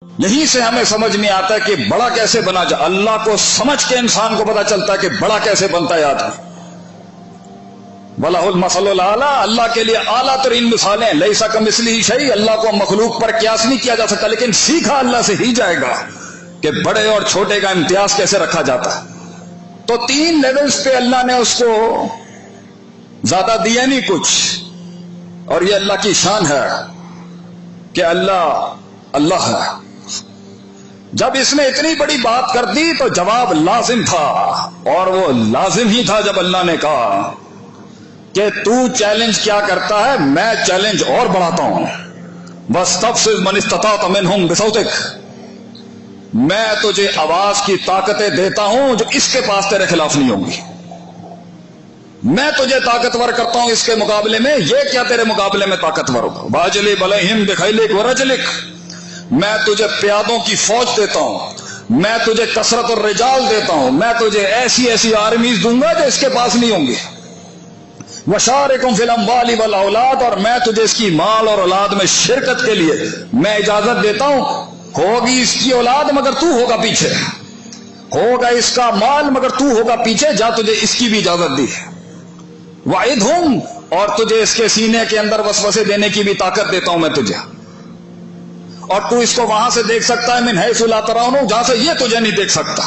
یہیں سے ہمیں سمجھ نہیں آتا کہ بڑا کیسے بنا جائے. اللہ کو سمجھ کے انسان کو پتا چلتا ہے کہ بڑا کیسے بنتا ہے آدمی. وَلَهُ الْمَثَلُ الْأَعْلَىٰ, اللہ کے لیے اعلیٰ ترین مثالیں. لَيْسَ كَمِثْلِهِ شَيْءٌ, اللہ کو مخلوق پر قیاس نہیں کیا جا سکتا, لیکن سیکھا اللہ سے ہی جائے گا کہ بڑے اور چھوٹے کا امتیاز کیسے رکھا جاتا ہے. تو 3 لیولز پہ اللہ نے اس کو زیادہ دیا نہیں کچھ, اور یہ اللہ کی شان ہے کہ اللہ ہے. جب اس نے اتنی بڑی بات کر دی تو جواب لازم تھا, اور وہ لازم ہی تھا جب اللہ نے کہا کہ تو چیلنج کیا کرتا ہے, میں چیلنج اور بڑھاتا ہوں. وَاسْتَفْزِزْ مَنِ اسْتَطَعْتَ مِنْهُمْ بِصَوْتِكَ, میں تجھے آواز کی طاقتیں دیتا ہوں جو اس کے پاس تیرے خلاف نہیں ہوں گی. میں تجھے طاقتور کرتا ہوں اس کے مقابلے میں, یہ کیا تیرے مقابلے میں طاقتور ہوگا. وَأَجْلِبْ عَلَيْهِمْ بِخَيْلِكَ وَرَجْلِكَ, میں تجھے پیادوں کی فوج دیتا ہوں, میں تجھے کثرت الرجال دیتا ہوں, میں تجھے ایسی آرمیز دوں گا جو اس کے پاس نہیں ہوں گی. وَشَارِكُمْ فِي الْأَمْوَالِ وَالْأَوْلَادِ, اور میں تجھے اس کی مال اور اولاد میں شرکت کے لیے میں اجازت دیتا ہوں. ہوگی اس کی اولاد مگر تو ہوگا پیچھے, ہوگا اس کا مال مگر تو ہوگا پیچھے, جا تجھے اس کی بھی اجازت دی. وَعِدْهُمْ, اور تجھے اس کے سینے کے اندر وسوسے دینے کی بھی طاقت دیتا ہوں میں تجھے, اور تو اس کو وہاں سے دیکھ سکتا ہے من حیث لا ترون, جہاں سے یہ تجھے نہیں دیکھ سکتا.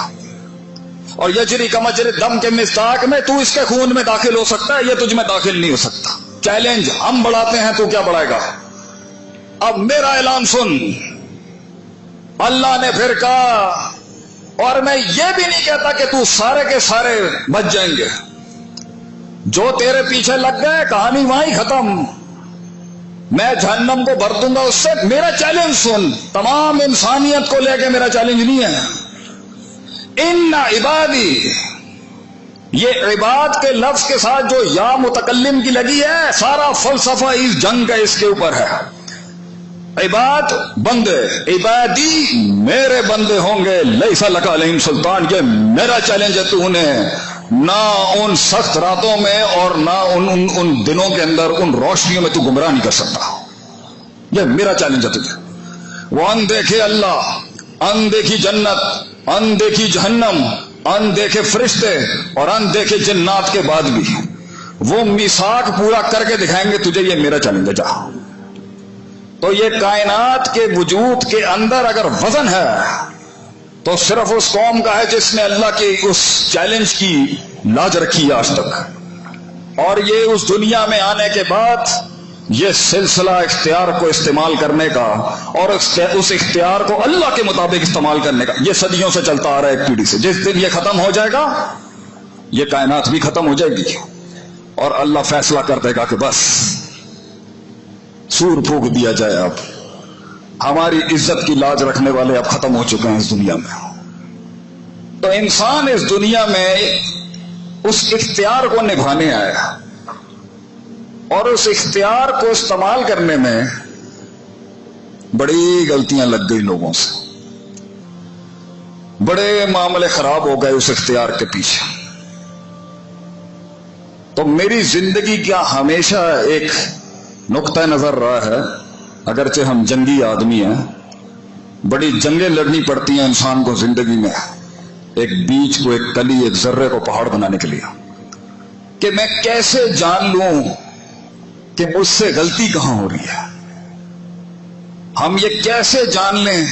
اور یجری کمجری دم کے مصداق میں تو اس کے خون میں داخل ہو سکتا ہے, یہ تجھ میں داخل نہیں ہو سکتا. چیلنج ہم بڑھاتے ہیں, تو کیا بڑھائے گا. اب میرا اعلان سن, اللہ نے پھر کہا, اور میں یہ بھی نہیں کہتا کہ تو سارے کے سارے بچ جائیں گے, جو تیرے پیچھے لگ گئے کہانی وہیں ختم, میں جہنم کو بھر دوں گا اس سے. میرا چیلنج سن, تمام انسانیت کو لے کے میرا چیلنج نہیں ہے. ان عبادی, یہ عباد کے لفظ کے ساتھ جو یا متکلم کی لگی ہے, سارا فلسفہ اس جنگ کا اس کے اوپر ہے. عباد بندے, عبادی میرے بندے ہوں گے. لیس لک علیہم سلطان, یہ میرا چیلنج ہے. تو انہیں نہ ان سخت راتوں میں اور نہ ان دنوں کے اندر ان روشنیوں میں تو گمراہ نہیں کر سکتا. یہ میرا چیلنج ہے تجھے. وہ ان دیکھے اللہ, ان دیکھی جنت, ان دیکھی جہنم, ان دیکھے فرشتے اور ان دیکھے جنات کے بعد بھی وہ میثاق پورا کر کے دکھائیں گے تجھے. یہ میرا چیلنج ہے. جا. تو یہ کائنات کے وجود کے اندر اگر وزن ہے تو صرف اس قوم کا ہے جس نے اللہ کے اس چیلنج کی لاج رکھی ہے آج تک. اور یہ اس دنیا میں آنے کے بعد یہ سلسلہ اختیار کو استعمال کرنے کا اور اس اختیار کو اللہ کے مطابق استعمال کرنے کا, یہ صدیوں سے چلتا آ رہا ہے ایک پیڑھی سے. جس دن یہ ختم ہو جائے گا یہ کائنات بھی ختم ہو جائے گی, اور اللہ فیصلہ کر دے گا کہ بس سور پھونک دیا جائے. اب ہماری عزت کی لاج رکھنے والے اب ختم ہو چکے ہیں اس دنیا میں. تو انسان اس دنیا میں اس اختیار کو نبھانے آیا, اور اس اختیار کو استعمال کرنے میں بڑی غلطیاں لگ گئی لوگوں سے, بڑے معاملے خراب ہو گئے اس اختیار کے پیچھے. تو میری زندگی کا ہمیشہ ایک نقطہ نظر رہا ہے, اگرچہ ہم جنگی آدمی ہیں, بڑی جنگیں لڑنی پڑتی ہیں انسان کو زندگی میں, ایک بیج کو, ایک کلی, ایک ذرے کو پہاڑ بنانے کے لیے, کہ میں کیسے جان لوں کہ مجھ سے غلطی کہاں ہو رہی ہے. ہم یہ کیسے جان لیں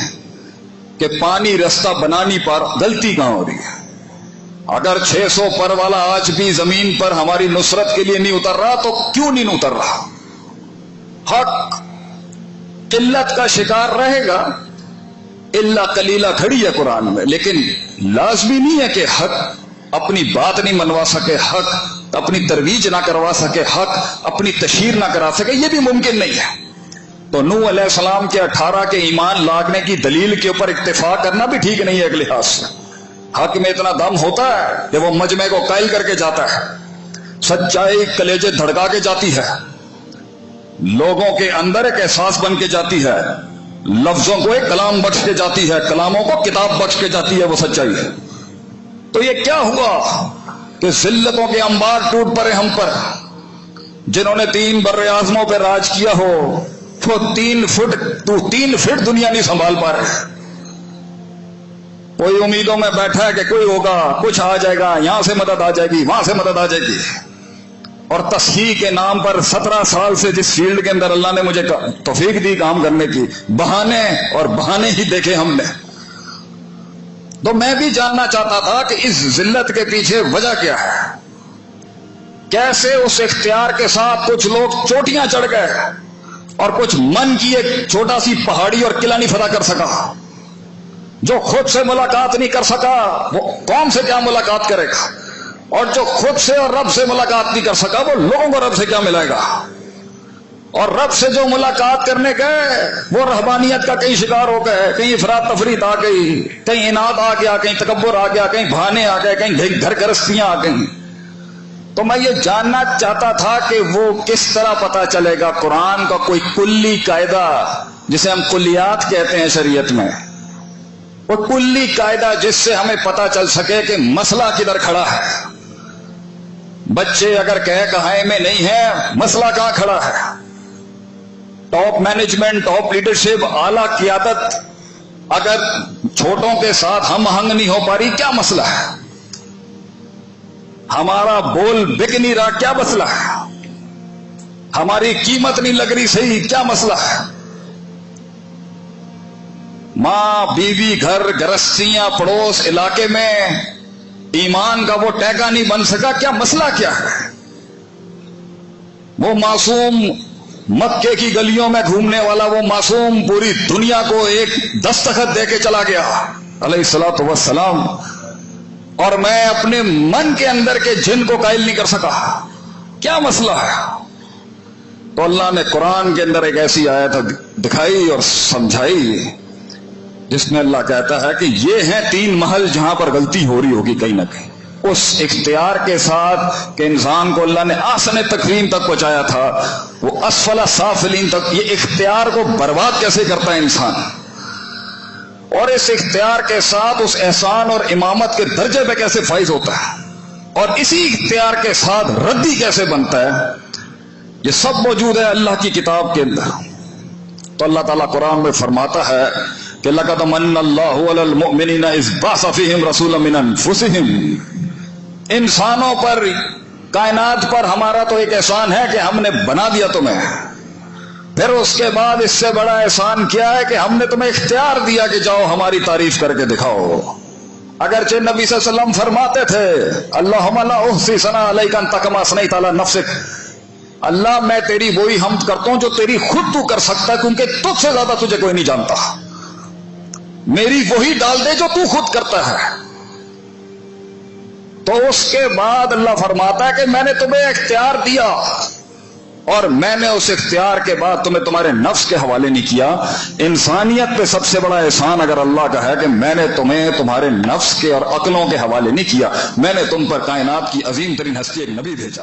کہ پانی رستہ بنا نہیں پا رہا, غلطی کہاں ہو رہی ہے. اگر 600 پر والا آج بھی زمین پر ہماری نصرت کے لیے نہیں اتر رہا تو کیوں نہیں اتر رہا. حق قلت کا شکار رہے گا, اللہ قلیلہ کھڑی ہے قرآن میں, لیکن لازمی نہیں ہے کہ حق اپنی بات نہیں منوا سکے, حق اپنی ترویج نہ کروا سکے, حق اپنی تشہیر نہ کرا سکے, یہ بھی ممکن نہیں ہے. تو نوح علیہ السلام کے 18 کے ایمان لاگنے کی دلیل کے اوپر اکتفا کرنا بھی ٹھیک نہیں ہے ایک لحاظ سے. حق میں اتنا دم ہوتا ہے کہ وہ مجمع کو قائل کر کے جاتا ہے, سچائی کلیجے دھڑکا کے جاتی ہے, لوگوں کے اندر ایک احساس بن کے جاتی ہے, لفظوں کو ایک کلام بخش کے جاتی ہے, کلاموں کو کتاب بخش کے جاتی ہے, وہ سچائی ہے. تو یہ کیا ہوا کہ ذلتوں کے انبار ٹوٹ پڑے ہم پر. جنہوں نے 3 بر اعظموں پہ راج کیا ہو وہ 3 فٹ دنیا نہیں سنبھال پا رہے. کوئی امیدوں میں بیٹھا ہے کہ کوئی ہوگا، کچھ آ جائے گا، یہاں سے مدد آ جائے گی، وہاں سے مدد آ جائے گی، اور تصحیح کے نام پر 17 سال سے جس فیلڈ کے اندر اللہ نے مجھے توفیق دی کام کرنے کی، بہانے اور بہانے ہی دیکھے ہم نے۔ تو میں بھی جاننا چاہتا تھا کہ اس ذلت کے پیچھے وجہ کیا ہے، کیسے اس اختیار کے ساتھ کچھ لوگ چوٹیاں چڑھ گئے اور کچھ من کی ایک چھوٹا سی پہاڑی اور قلعہ نہیں فتح کر سکا۔ جو خود سے ملاقات نہیں کر سکا وہ قوم سے کیا ملاقات کرے گا، اور جو خود سے اور رب سے ملاقات نہیں کر سکا وہ لوگوں کو رب سے کیا ملائے گا۔ اور رب سے جو ملاقات کرنے گئے وہ رہبانیت کا کہیں شکار ہو گئے، کہیں افراط تفریط آ گئی، کہیں اناد آ گیا، کہیں تکبر آ گیا، کہیں بہانے آ گئے، کہیں گھر گرستیاں آ گئیں۔ تو میں یہ جاننا چاہتا تھا کہ وہ کس طرح پتا چلے گا قرآن کا کوئی کلی قاعدہ، جسے ہم کلیات کہتے ہیں شریعت میں، وہ کلی قاعدہ جس سے ہمیں پتا چل سکے کہ مسئلہ کدھر کھڑا ہے۔ بچے اگر کہائے میں نہیں ہے، مسئلہ کہاں کھڑا ہے؟ ٹاپ مینجمنٹ، ٹاپ لیڈرشپ، اعلی قیادت اگر چھوٹوں کے ساتھ ہم آہنگ نہیں ہو پا رہی، کیا مسئلہ ہے؟ ہمارا بول بک نہیں رہا، کیا مسئلہ ہے؟ ہماری قیمت نہیں لگ رہی صحیح، کیا مسئلہ ہے؟ ماں بیوی گھر گرستیاں پڑوس علاقے میں ایمان کا وہ ٹیکا نہیں بن سکا، کیا مسئلہ کیا ہے؟ وہ معصوم مکے کی گلیوں میں گھومنے والا وہ معصوم پوری دنیا کو ایک دستخط دے کے چلا گیا علیہ الصلوۃ والسلام، اور میں اپنے من کے اندر کے جن کو قائل نہیں کر سکا، کیا مسئلہ ہے؟ تو اللہ نے قرآن کے اندر ایک ایسی آیت دکھائی اور سمجھائی جس میں اللہ کہتا ہے کہ یہ ہیں 3 محل جہاں پر غلطی ہو رہی ہوگی کہیں نہ کہیں۔ اس اختیار کے ساتھ کہ انسان کو اللہ نے آسن تکریم تک پہنچایا تھا، وہ اسفل سافلین تک، یہ اختیار کو برباد کیسے کرتا ہے انسان، اور اس اختیار کے ساتھ اس احسان اور امامت کے درجے پہ کیسے فائز ہوتا ہے، اور اسی اختیار کے ساتھ ردی کیسے بنتا ہے، یہ سب موجود ہے اللہ کی کتاب کے اندر۔ تو اللہ تعالیٰ قرآن میں فرماتا ہے کہ لَقَدْ مَنَّ اللَّهُ عَلَى الْمُؤْمِنِينَ إِذْ بَعَثَ فِيهِمْ رَسُولًا مِّنْ أَنفُسِهِمْ۔ انسانوں پر، کائنات پر ہمارا تو ایک احسان ہے کہ ہم نے بنا دیا تمہیں، پھر اس کے بعد اس سے بڑا احسان کیا ہے کہ ہم نے تمہیں اختیار دیا کہ جاؤ ہماری تعریف کر کے دکھاؤ۔ اگرچہ نبی صلی اللہ علیہ وسلم فرماتے تھے اللہم لا احصی ثناء علیک انت کما اثنیت علی نفسک، اللہ میں تیری وہی حمد کرتا ہوں جو تیری خود تو کر سکتا ہے، کیونکہ تجھ سے زیادہ تجھے کوئی نہیں جانتا، میری وہی ڈال دے جو تو خود کرتا ہے۔ تو اس کے بعد اللہ فرماتا ہے کہ میں نے تمہیں اختیار دیا، اور میں نے اس اختیار کے بعد تمہیں تمہارے نفس کے حوالے نہیں کیا۔ انسانیت پہ سب سے بڑا احسان اگر اللہ کا ہے کہ میں نے تمہیں تمہارے نفس کے اور عقلوں کے حوالے نہیں کیا، میں نے تم پر کائنات کی عظیم ترین ہستی ایک نبی بھیجا۔